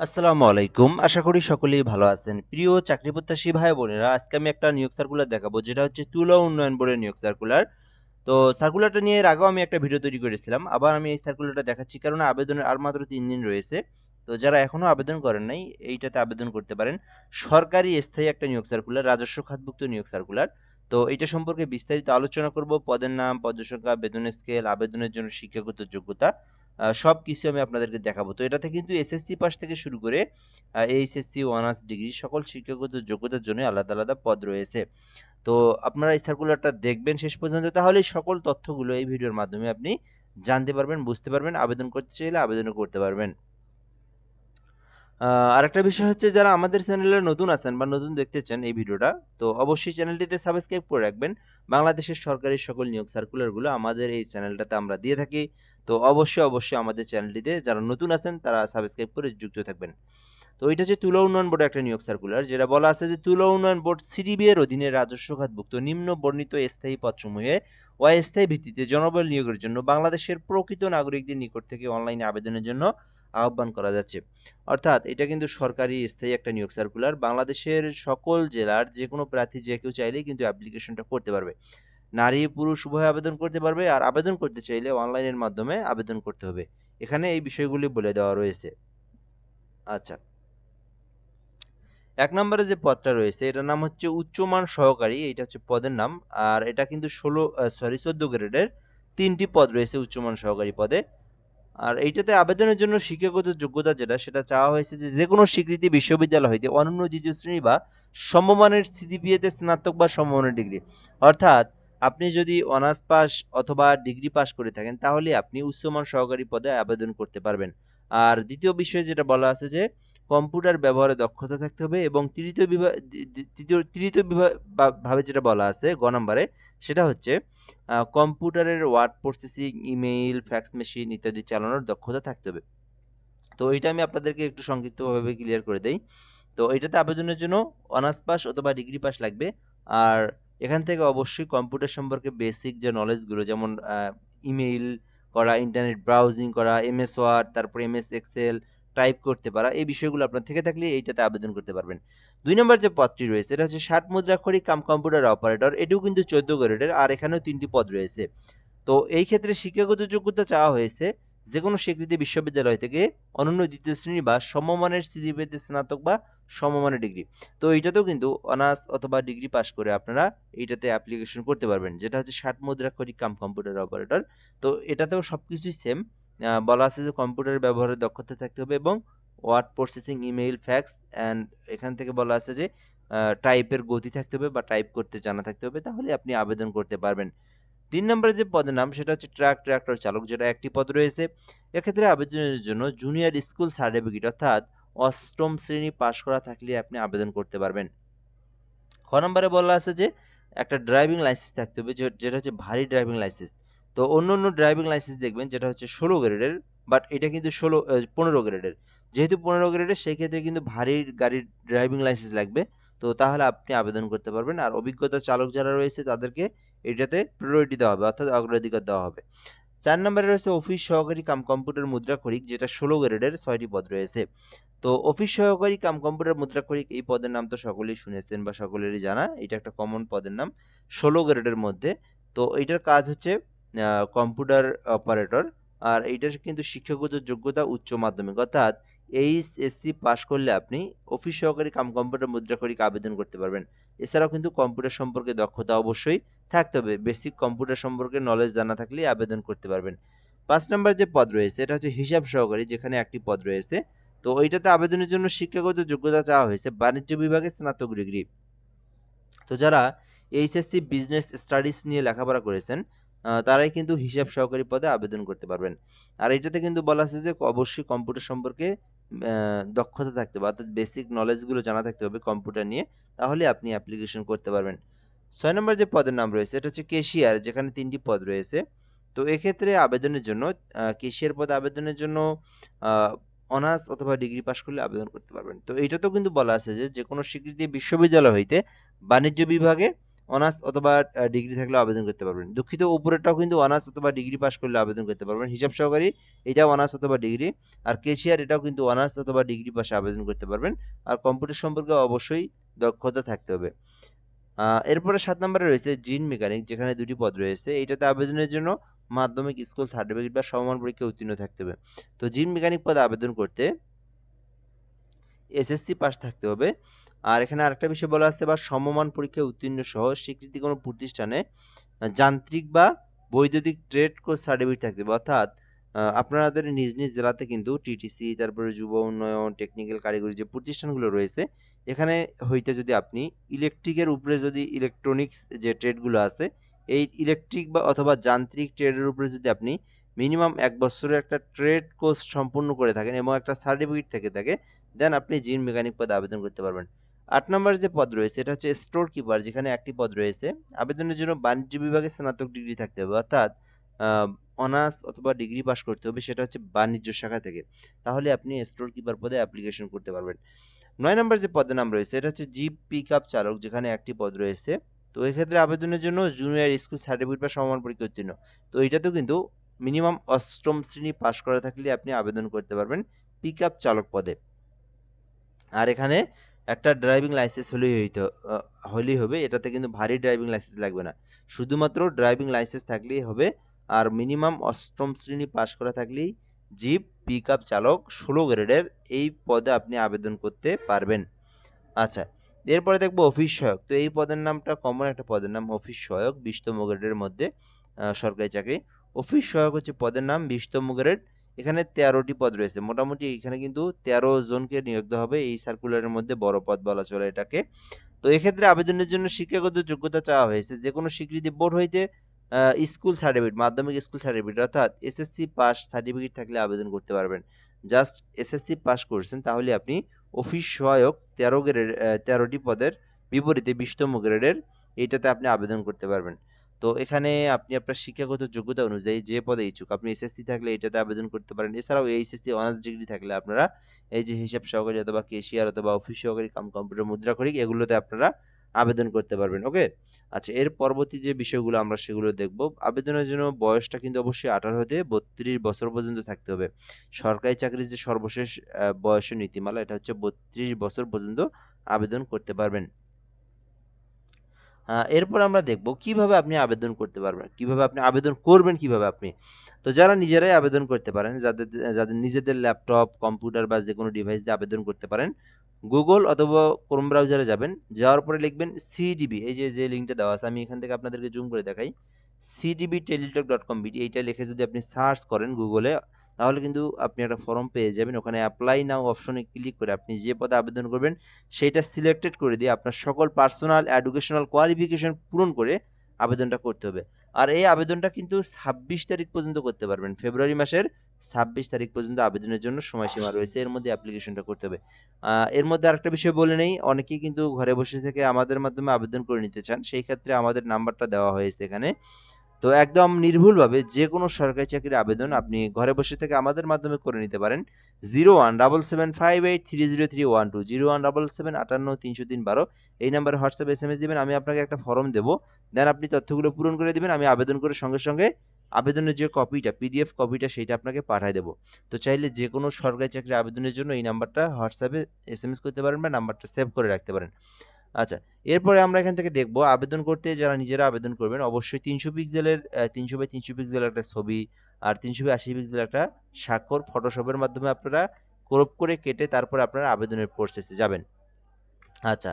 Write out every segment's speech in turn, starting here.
আসসালামু আলাইকুম। আশা করি সকলেই ভালো আছেন। প্রিয় চাকরি প্রত্যাশী ভাই বোনেরা, আজকে আমি একটা নিয়োগ সার্কুলার দেখাবো, যেটা হচ্ছে তুলা উন্নয়ন বোর্ডের নিয়োগ সার্কুলার। তো সার্কুলারটা নিয়ে এর আগেও আমি একটা ভিডিও তৈরি করেছিলাম। আবার আমি এই সার্কুলারটা দেখাচ্ছি কারণ আবেদনের আর মাত্র ৩ দিন রয়েছে। তো যারা এখনো আবেদন করেন নাই, এইটাতে আবেদন করতে পারেন। সরকারি স্থায়ী একটা নিয়োগ সার্কুলার, রাজস্ব খাতভুক্ত নিয়োগ সার্কুলার। তো এইটা সম্পর্কে বিস্তারিত আলোচনা করব। পদের নাম, পদ সংখ্যা, বেতন স্কেল, আবেদনের জন্য শিক্ষাগত যোগ্যতা, সবকিছু আমি আপনাদেরকে দেখাবো। তো এটাতে কিন্তু এসএসসি পাস থেকে শুরু করে এইচএসসি, অনার্স ডিগ্রি সকল শিক্ষাগত যোগ্যতার জন্য আলাদা আলাদা পদ রয়েছে। তো আপনারা এই সার্কুলারটা দেখবেন শেষ পর্যন্ত, তাহলেই সকল তথ্যগুলো এই ভিডিওর মাধ্যমে আপনি জানতে পারবেন, বুঝতে পারবেন, আবেদন করতে চাইলে আবেদনও করতে পারবেন। আরেকটা বিষয় হচ্ছে, যারা আমাদের চ্যানেলে নতুন আছেন বা নতুন দেখতেছেন এই ভিডিওটা, তো অবশ্যই চ্যানেলটিতে সাবস্ক্রাইব করে রাখবেন। বাংলাদেশের সরকারি সকল নিয়োগ সার্কুলারগুলো আমাদের এই চ্যানেলটাতে আমরা দিয়ে থাকি। তো অবশ্যই আমাদের চ্যানেলটিতে যারা নতুন আছেন তারা সাবস্ক্রাইব করে যুক্ত থাকবেন। তো এটা হচ্ছে তুলা উন্নয়ন বোর্ডের একটা নিয়োগ সার্কুলার, যেটা বলা আছে যে তুলা উন্নয়ন বোর্ড সিডিবি এর অধীনে রাজস্ব খাতভুক্ত নিম্ন বর্ণিত স্থায়ী পদসমূহে অস্থায়ী ভিত্তিতে জনবল নিয়োগের জন্য বাংলাদেশের প্রকৃত নাগরিকদের নিকট থেকে অনলাইনে আবেদনের জন্য আহ্বান করা যাচ্ছে। অর্থাৎ এটা কিন্তু সরকারি স্থায়ী একটা নিয়োগ সার্কুলার। বাংলাদেশের সকল জেলার যে কোনো প্রার্থী যে কেউ চাইলেই কিন্তু অ্যাপ্লিকেশনটা করতে পারবে। নারী পুরুষ উভয় আবেদন করতে পারবে, আর আবেদন করতে চাইলে অনলাইনের মাধ্যমে আবেদন করতে হবে। এখানে এই বিষয়গুলি বলে দেওয়া রয়েছে। আচ্ছা, ১ নম্বরে যে পদটা রয়েছে এটার নাম হচ্ছে উচ্চমান সহকারী। এইটা হচ্ছে পদের নাম। আর এটা কিন্তু ১৪ গ্রেডের ৩ টি পদ রয়েছে উচ্চমান সহকারী পদে। আর এইটাতে আবেদনের জন্য শিক্ষাগত যোগ্যতা সেটা চাওয়া হয়েছে যে যেকোনো স্বীকৃতি বিশ্ববিদ্যালয় হইতে অনন্য ২য় শ্রেণী বা সমমানের সিজিপিএতে স্নাতক বা সমমানের ডিগ্রি। অর্থাৎ আপনি যদি অনার্স পাস অথবা ডিগ্রি পাস করে থাকেন তাহলে আপনি উচ্চমান সহকারী পদে আবেদন করতে পারবেন। আর দ্বিতীয় বিষয়ে যেটা বলা আছে যে কম্পিউটার ব্যবহারে দক্ষতা থাকতে হবে, এবং তৃতীয় ভাবে যেটা বলা আছে গ নাম্বারে, সেটা হচ্ছে কম্পিউটারের word processing, email, fax machine ইত্যাদি চালানোর দক্ষতা থাকতে হবে। তো এটা আমি আপনাদেরকে একটু সংক্ষিপ্তভাবে ক্লিয়ার করে দেই। তো এটাতে আবেদনের জন্য অনার্স পাস অথবা ডিগ্রি পাস লাগবে। আর এখান থেকে অবশ্যই কম্পিউটার সম্পর্কে বেসিক যে নলেজগুলো, যেমন ইমেইল করা, ইন্টারনেট ব্রাউজিং করা, এমএস ওয়ার্ড, তারপর এমএস এক্সেল টাইপ করতে পারা, এই বিষয়গুলো আপনার থেকে থাকলে এইটাতে আবেদন করতে পারবেন। ২ নম্বর যে পদটি রয়েছে এটা হচ্ছে ৬০ মুদ্রাক্ষরিক কাম কম্পিউটার অপারেটর। এটিও কিন্তু ১৪ গ্রেডের, আর এখানেও ৩টি পদ রয়েছে। তো এই ক্ষেত্রে শিক্ষাগত যোগ্যতা চাওয়া হয়েছে যেকোনো স্বীকৃতি বিশ্ববিদ্যালয় থেকে অনন্য ২য় শ্রেণী বা সমমানের সিজিপিএতে স্নাতক বা সমমানের ডিগ্রি। তো এইটাতেও কিন্তু অনার্স অথবা ডিগ্রি পাস করে আপনারা এইটাতে অ্যাপ্লিকেশন করতে পারবেন, যেটা হচ্ছে ৬০ মুদ্রাক্ষরিক কাম কম্পিউটার অপারেটর। তো এটাতেও সবকিছুই সেম। বলা আছে যে কম্পিউটার ব্যবহারের দক্ষতা থাকতে হবে, এবং word processing, email, fax and এখান থেকে বলা আছে যে টাইপের গতি থাকতে হবে বা টাইপ করতে জানা থাকতে হবে, তাহলে আপনি আবেদন করতে পারবেন। ৩ নম্বরে যে পদের নাম সেটা হচ্ছে ট্রাক্টর চালক, যেটা একটি পদ রয়েছে। এক্ষেত্রে আবেদনের জন্য জুনিয়র স্কুল সার্টিফিকেট অর্থাৎ ৮ম শ্রেণী পাস করা থাকলে আপনি আবেদন করতে পারবেন। খ নম্বরে বলা আছে যে একটা ড্রাইভিং লাইসেন্স থাকতে হবে, যেটা হচ্ছে ভারী ড্রাইভিং লাইসেন্স। তো অন্য ড্রাইভিং লাইসেন্স দেখবেন যেটা হচ্ছে ১৬ গ্রেডের, বাট এটা কিন্তু ১৫ গ্রেডের। যেহেতু ১৫ গ্রেডের সেই ক্ষেত্রে কিন্তু ভারী গাড়ির ড্রাইভিং লাইসেন্স লাগবে। তো তাহলে আপনি আবেদন করতে পারবেন। আর অভিজ্ঞতা চালক যারা রয়েছে তাদেরকে এটাতে প্রায়োরিটি দেওয়া হবে, অর্থাৎ অগ্রাধিকার দেওয়া হবে। ৪ নম্বরে রয়েছে অফিস সহকারী কাম কম্পিউটার মুদ্রাক্ষরিক, যেটা ১৬ গ্রেডের ৬টি পদ রয়েছে। তো অফিস সহকারী কাম কম্পিউটার মুদ্রাক্ষরিক এই পদের নাম তো সকলেই শুনেছেন বা সকলেরই জানা। এটা একটা কমন পদের নাম ১৬ গ্রেডের মধ্যে। তো এইটার কাজ হচ্ছে কম্পিউটার অপারেটর। আর এইটার কিন্তু শিক্ষাগত যোগ্যতা উচ্চ মাধ্যমিক, অর্থাৎ এইচএসসি পাস করলে আপনি অফিস সহকারী কাম কম্পিউটার মুদ্রাক্ষরিক আবেদন করতে পারবেন। এছাড়াও কিন্তু কম্পিউটার সম্পর্কে দক্ষতা অবশ্যই থাকতে হবে। বেসিক কম্পিউটার সম্পর্কে নলেজ জানা থাকলেই আবেদন করতে পারবেন। ৫ নাম্বার যে পদ রয়েছে এটা হচ্ছে হিসাব সহকারী, যেখানে একটি পদ রয়েছে। তো এইটাতে আবেদনের জন্য শিক্ষাগত যোগ্যতা চাওয়া হয়েছে বাণিজ্য বিভাগে স্নাতক ডিগ্রি। তো যারা এইচএসসি বিজনেস স্টাডিজ নিয়ে লেখাপড়া করেছেন তারাই কিন্তু হিসাব সহকারী পদে আবেদন করতে পারবেন। আর এটাতে কিন্তু বলা আছে যে অবশ্যই কম্পিউটার সম্পর্কে দক্ষতা থাকতে হবে, অর্থাৎ বেসিক নলেজগুলো জানা থাকতে হবে কম্পিউটার নিয়ে, তাহলে আপনি অ্যাপ্লিকেশন করতে পারবেন। ৬ নম্বর যে পদের নাম রয়েছে এটা হচ্ছে ক্যাশিয়ার, যেখানে ৩টি পদ রয়েছে। তো এক্ষেত্রে আবেদনের জন্য ক্যাশিয়ার পদে আবেদনের জন্য আ অনার্স অথবা ডিগ্রি পাস করলে আবেদন করতে পারবেন। তো এইটাতেও কিন্তু বলা আছে যে যেকোনো স্বীকৃতি বিশ্ববিদ্যালয় হইতে বাণিজ্য বিভাগে অনার্স অথবা ডিগ্রি থাকলে আবেদন করতে পারবেন। দুঃখিত, উপরেরটাও কিন্তু অনার্স অথবা ডিগ্রি পাস করলে আবেদন করতে পারবেন। হিসাব সহকারী এটাও অনার্স অথবা ডিগ্রি, আর ক্যাশিয়ার এটাও কিন্তু অনার্স অথবা ডিগ্রি পাশে আবেদন করতে পারবেন। আর কম্পিউটার সম্পর্কে অবশ্যই দক্ষতা থাকতে হবে। এরপরে 7 নম্বরে রয়েছে জিন মেকানিক, যেখানে 2টি পদ রয়েছে। এইটাতে আবেদনের জন্য মাধ্যমিক স্কুল সার্টিফিকেট বা সমমান পরীক্ষায় উত্তীর্ণ থাকতে হবে। তো জিন মেকানিক পদে আবেদন করতে এসএসসি পাস থাকতে হবে। আর এখানে আরেকটা বিষয় বলা আছে, বা সমমান পরীক্ষায় উত্তীর্ণ সহ স্বীকৃতি কোনো প্রতিষ্ঠানে যান্ত্রিক বা বৈদ্যুতিক ট্রেড কোর্স সার্টিফিকেট থাকতে হবে। অর্থাৎ আপনাদের নিজ নিজ জেলাতে কিন্তু টিটিসি, তারপরে যুব উন্নয়ন, টেকনিক্যাল কারিগরি যে প্রতিষ্ঠানগুলো রয়েছে, এখানে হইতে যদি আপনি ইলেকট্রিকের উপরে যদি ইলেকট্রনিক্স যে ট্রেডগুলো আছে, এই ইলেকট্রিক বা অথবা যান্ত্রিক ট্রেডের উপরে যদি আপনি মিনিমাম 1 বছরের একটা ট্রেড কোর্স সম্পূর্ণ করে থাকেন এবং একটা সার্টিফিকেট থেকে থাকে, দেন আপনি জিন মেকানিক পদে আবেদন করতে পারবেন। 8 নম্বর যে পদ রয়েছে এটা হচ্ছে স্টোর কিপার, যেখানে একটি পদ রয়েছে। আবেদনের জন্য বাণিজ্য বিভাগে স্নাতক ডিগ্রি থাকতে হবে, অর্থাৎ অনার্স অথবা ডিগ্রি পাস করতে হবে, সেটা হচ্ছে বাণিজ্য শাখা থেকে। তাহলে আপনি স্টোর কিপার পদে অ্যাপ্লিকেশন করতে পারবেন। 9 নম্বর যে পদের নাম রয়েছে এটা হচ্ছে জিপ পিক আপ চালক, যেখানে একটি পদ রয়েছে। তো এক্ষেত্রে আবেদনের জন্য জুনিয়র স্কুল সার্টিফিকেট বা সমমান পরীক্ষা উত্তীর্ণ। তো এইটাতেও কিন্তু মিনিমাম 8ম শ্রেণী পাস করা থাকলে আপনি আবেদন করতে পারবেন পিক আপ চালক পদে। আর এখানে একটা ড্রাইভিং লাইসেন্স হলেই হবে। এটাতে কিন্তু ভারী ড্রাইভিং লাইসেন্স লাগবে না, শুধুমাত্র ড্রাইভিং লাইসেন্স থাকলেই হবে। আর মিনিমাম 8ম শ্রেণী পাস করা থাকলেই জিপ পিক আপ চালক 16 গ্রেডের এই পদে আপনি আবেদন করতে পারবেন। আচ্ছা, এরপরে দেখবো অফিস সহায়ক। তো এই পদের নামটা কমন একটা পদের নাম, অফিস সহায়ক, 20তম গ্রেডের মধ্যে সরকারি চাকরি। অফিস সহায়ক হচ্ছে পদের নাম, 20তম গ্রেড। এখানে 13টি পদ রয়েছে। মোটামুটি এখানে কিন্তু 13 জনকে নিয়োগ দেওয়া হবে। এই সার্কুলারের মধ্যে বড় পদ বলা চলে এটাকে। তো এক্ষেত্রে আবেদনের জন্য শিক্ষাগত যোগ্যতা চাওয়া হয়েছে যে কোনো স্বীকৃতি বোর্ড হইতে স্কুল সার্টিফিকেট, মাধ্যমিক স্কুল সার্টিফিকেট অর্থাৎ এসএসসি পাস সার্টিফিকেট থাকলে আবেদন করতে পারবেন। জাস্ট এসএসসি পাস করছেন তাহলে আপনি অফিস সহায়ক 13টি পদের বিপরীতে 20তম গ্রেডের এইটাতে আপনি আবেদন করতে পারবেন। তো এখানে আপনি আপনার শিক্ষাগত যোগ্যতা অনুযায়ী যে পদে ইচ্ছুক, আপনি এসএসসি থাকলে এটাতে আবেদন করতে পারেন। এছাড়াও এইচএসসি অনার্স ডিগ্রি থাকলে আপনারা এই যে হিসাব সহকারী অথবা কেশিয়ার অথবা অফিস সহকারী কাম কম্পিউটার মুদ্রাক্ষরিক এগুলোতে আপনারা আবেদন করতে পারবেন। ওকে, আচ্ছা, এর পরবর্তী যে বিষয়গুলো আমরা সেগুলো দেখব। আবেদনের জন্য বয়সটা কিন্তু অবশ্যই 18 হতে 32 বছর পর্যন্ত থাকতে হবে। সরকারি চাকরির যে সর্বশেষ বয়সের নীতিমালা এটা হচ্ছে 32 বছর পর্যন্ত আবেদন করতে পারবেন। এরপর আমরা দেখব কিভাবে আপনি আবেদন করতে পারবেন, কিভাবে আপনি আবেদন করবেন, কিভাবে আপনি। তো যারা নিজেরাই আবেদন করতে পারেন, যাদের যাদের নিজেদের ল্যাপটপ, কম্পিউটার বা যে কোনো ডিভাইস দিয়ে আবেদন করতে পারেন, গুগল অথবা ক্রোম ব্রাউজারে যাবেন, যাওয়ার পরে লিখবেন সিডিবি, এই যে লিঙ্কটা দেওয়া আছে, আমি এখান থেকে আপনাদেরকে জুম করে দেখাই, cdbteletalk.com এইটা লিখে যদি আপনি সার্চ করেন গুগলে, তাহলে কিন্তু আপনি একটা ফর্ম পেয়ে যাবেন। ওখানে অ্যাপ্লাই নাও অপশনে ক্লিক করে আপনি যে পদে আবেদন করবেন সেইটা সিলেক্টেড করে দিয়ে আপনার সকল পার্সোনাল এডুকেশনাল কোয়ালিফিকেশন পূরণ করে আবেদনটা করতে হবে। আর এই আবেদনটা কিন্তু 26 তারিখ পর্যন্ত করতে পারবেন। ফেব্রুয়ারি মাসের 26 তারিখ পর্যন্ত আবেদনের জন্য সময়সীমা রয়েছে, এর মধ্যে অ্যাপ্লিকেশনটা করতে হবে। এর মধ্যে আরেকটা বিষয় বলে নেই, অনেকেই কিন্তু ঘরে বসে থেকে আমাদের মাধ্যমে আবেদন করে নিতে চান, সেই ক্ষেত্রে আমাদের নাম্বারটা দেওয়া হয়েছে এখানে। তো একদম নির্ভুলভাবে যে কোনো সরকারি চাকরির আবেদন আপনি ঘরে বসে থেকে আমাদের মাধ্যমে করে নিতে পারেন। 0177583031 0177583312 এই নাম্বারে হোয়াটসঅ্যাপ এসএমএস দিবেন, আমি আপনাকে একটা ফর্ম দেবো, দেন আপনি তথ্যগুলো পূরণ করে দিবেন, আমি আবেদন করে সঙ্গে সঙ্গে আবেদনের যে কপিটা, পিডিএফ কপিটা, সেইটা আপনাকে পাঠিয়ে দেবো। তো চাইলে যে কোনো সরকারি চাকরির আবেদনের জন্য এই নাম্বারটা হোয়াটসঅ্যাপে এসএমএস করতে পারেন বা নাম্বারটা সেভ করে রাখতে পারেন। আচ্ছা, এরপরে আমরা এখান থেকে দেখব আবেদন করতে যারা নিজেরা আবেদন করবেন অবশ্যই 300 পিক্সেলের 300 বাই 300 পিক্সেলের একটা ছবি আর 300 বাই 80 পিক্সেলের একটা স্বাক্ষর ফটোশপের মাধ্যমে আপনারা ক্রপ করে কেটে তারপরে আপনারা আবেদনের প্রসেসে যাবেন। আচ্ছা,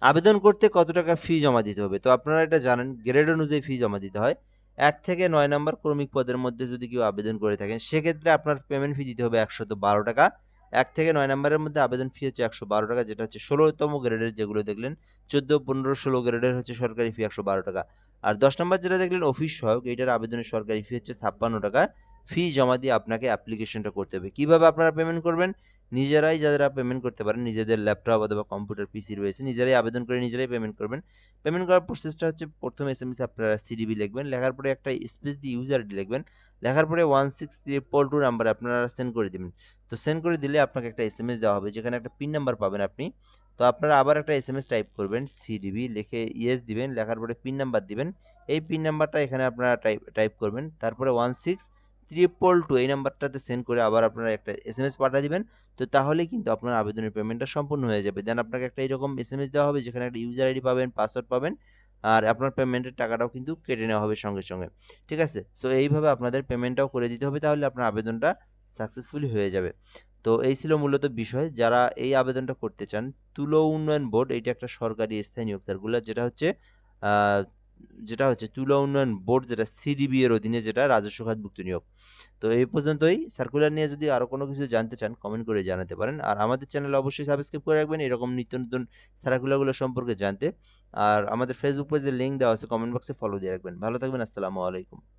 আবেদন করতে কত টাকা ফি জমা দিতে হবে? তো আপনারা এটা জানেন, গ্রেড অনুযায়ী ফি জমা দিতে হয়। 1 থেকে 9 নম্বর ক্রমিক পদের মধ্যে যদি কেউ আবেদন করে থাকেন সেক্ষেত্রে আপনার পেমেন্ট ফি দিতে হবে 112 টাকা। 1 থেকে 9 নম্বরের মধ্যে আবেদন ফি হচ্ছে 112 টাকা, যেটা হচ্ছে 16তম গ্রেডের যেগুলো দেখলেন 14, 15, 16 গ্রেডের হচ্ছে সরকারি ফি 112 টাকা। আর 10 নম্বর যেটা দেখলেন অফিস সহায়ক, এইটার আবেদনের সরকারি ফি হচ্ছে 56 টাকা। ফি জমা দিয়ে আপনাকে অ্যাপ্লিকেশনটা করতে হবে। কিভাবে আপনারা পেমেন্ট করবেন? নিজেরাই যারা পেমেন্ট করতে পারেন, নিজেদের ল্যাপটপ অথবা কম্পিউটার পিসি রয়েছে, নিজেরাই আবেদন করে নিজেরাই পেমেন্ট করবেন। পেমেন্ট করার প্রসেসটা হচ্ছে প্রথম এসএমএস আপনারা সিডিবি লিখবেন, লেখার পরে একটা স্পেস দিয়ে ইউজার আইডি লিখবেন, লেখার পরে 16322 নাম্বারে আপনারা সেন্ড করে দিবেন। তো সেন্ড করে দিলে আপনাকে একটা এসএমএস দেওয়া হবে যেখানে একটা পিন নাম্বার পাবেন আপনি। তো আপনারা আবার একটা এসএমএস টাইপ করবেন, সিডিবি লিখে ইয়েস দিবেন, লেখার পরে পিন নাম্বার দিবেন। এই পিন নাম্বারটা এখানে আপনারা টাইপ করবেন, তারপরে 16322 এই নাম্বারটাতে সেন্ড করে আবার আপনারা একটা এসএমএস পাঠিয়ে দিবেন। তো তাহলেই কিন্তু আপনার আবেদনের পেমেন্টটা সম্পূর্ণ হয়ে যাবে। দেন আপনাকে একটা এরকম এসএমএস দেওয়া হবে যেখানে একটা ইউজার আইডি পাবেন, পাসওয়ার্ড পাবেন, আর আপনার পেমেন্টের টাকাটাও কিন্তু কেটে নেওয়া হবে সঙ্গে সঙ্গে। ঠিক আছে? সো এইভাবে আপনাদের পেমেন্টটাও করে দিতে হবে, তাহলে আপনার আবেদনটা সাকসেসফুলি হয়ে যাবে। তো এই ছিল মূলত বিষয়। যারা এই আবেদনটা করতে চান, তুলো উন্নয়ন বোর্ড, এইটা একটা সরকারি স্থায়ী নিয়োগ সার্কুলার, আহ, যেটা হচ্ছে তুলো উন্নয়ন বোর্ড, যেটা সিডিবি এর অধীনে, যেটা রাজস্ব খাতভুক্ত নিয়োগ। তো এই পর্যন্তই। সার্কুলার নিয়ে যদি আরো কোনো কিছু জানতে চান কমেন্ট করে জানাতে পারেন, আর আমাদের চ্যানেলে অবশ্যই সাবস্ক্রাইব করে রাখবেন এরকম নিত্য নতুন সার্কুলারগুলো সম্পর্কে জানতে। আর আমাদের ফেসবুক পেজের লিঙ্ক দেওয়া আছে, কমেন্ট বক্সে ফলো দিয়ে রাখবেন। ভালো থাকবেন, আসসালামু আলাইকুম।